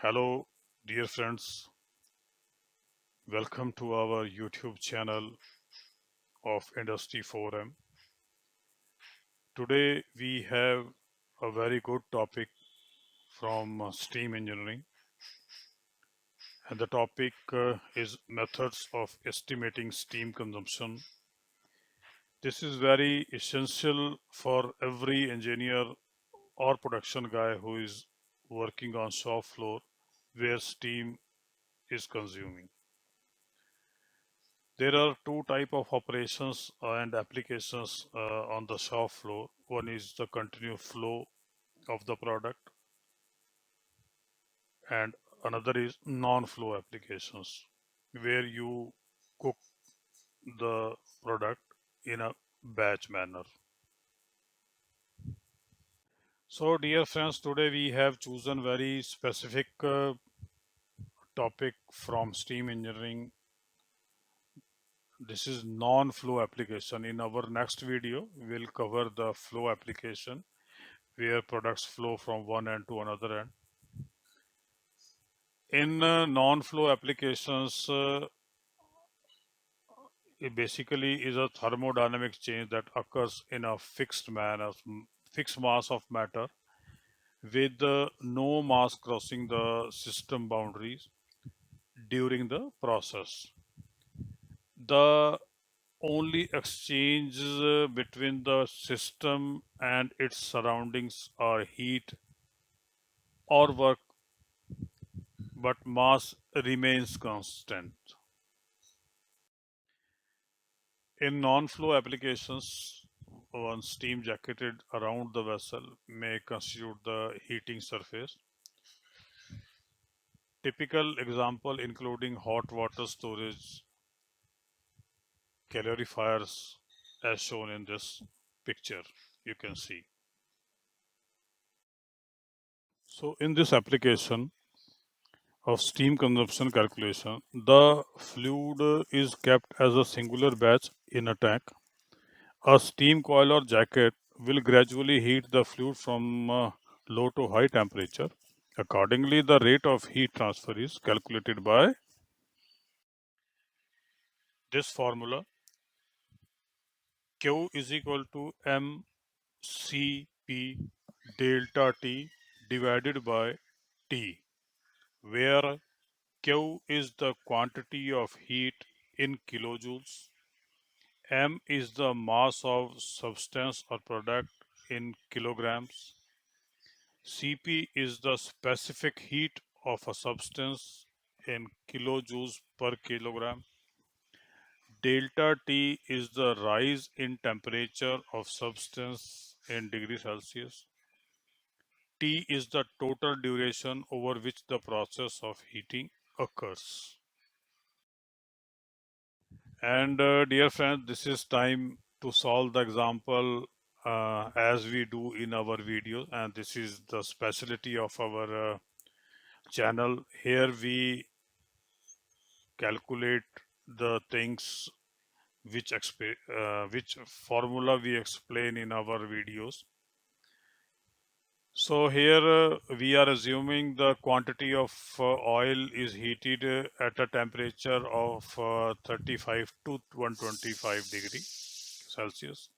Hello, dear friends. Welcome to our YouTube channel of Industry Forum. Today we have a very good topic from steam engineering, and the topic is methods of estimating steam consumption. This is very essential for every engineer or production guy who is working on shop floor where steam is consuming. There are two type of operations and applications on the shop floor. One is the continuous flow of the product, and another is non-flow applications, where you cook the product in a batch manner. So, dear friends, today we have chosen very specific topic from steam engineering. This is non-flow application. In our next video, we'll cover the flow application where products flow from one end to another end. In non-flow applications, it basically is a thermodynamic change that occurs in a fixed mass of matter with no mass crossing the system boundaries during the process. The only exchanges between the system and its surroundings are heat or work, but mass remains constant. In non-flow applications, one steam jacketed around the vessel may constitute the heating surface. Typical example including hot water storage, calorifiers as shown in this picture, you can see. So in this application of steam consumption calculation, the fluid is kept as a singular batch in a tank. A steam coil or jacket will gradually heat the fluid from low to high temperature. Accordingly, the rate of heat transfer is calculated by this formula. Q is equal to mCp delta T divided by T, where Q is the quantity of heat in kilojoules, M is the mass of substance or product in kilograms, Cp is the specific heat of a substance in kilojoules per kilogram. Delta T is the rise in temperature of substance in degrees Celsius. T is the total duration over which the process of heating occurs. And dear friends, this is time to solve the example as we do in our videos, and this is the specialty of our channel. Here we calculate the things which formula we explain in our videos. So here we are assuming the quantity of oil is heated at a temperature of 35 to 125 degree Celsius.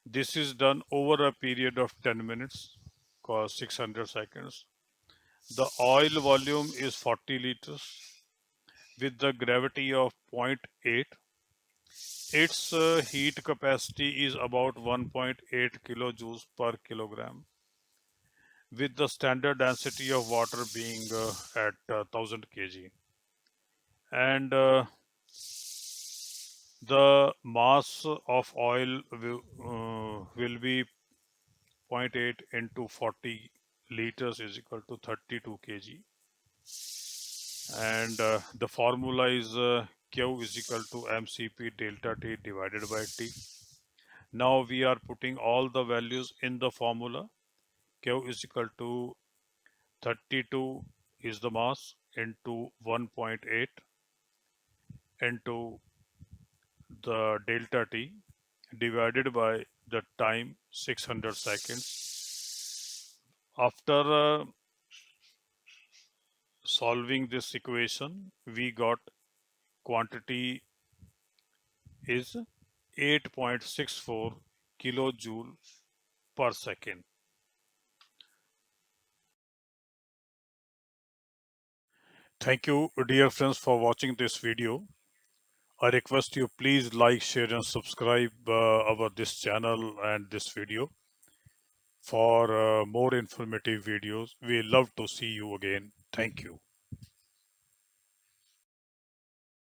This is done over a period of 10 minutes, called 600 seconds. The oil volume is 40 liters with the gravity of 0.8. Its heat capacity is about 1.8 kilojoules per kilogram, with the standard density of water being at 1000 kg. And the mass of oil will be zero point 0.8 into 40 liters is equal to 32 kg. And the formula is Q is equal to mCp delta T divided by T. Now we are putting all the values in the formula. Q is equal to 32 is the mass into 1.8 into the delta T divided by the time 600 seconds. After Solving this equation, we got quantity is 8.64 kilojoule per second. Thank you, dear friends, for watching this video. I request you please like, share, and subscribe our this channel and this video for more informative videos. We love to see you again. Thank you.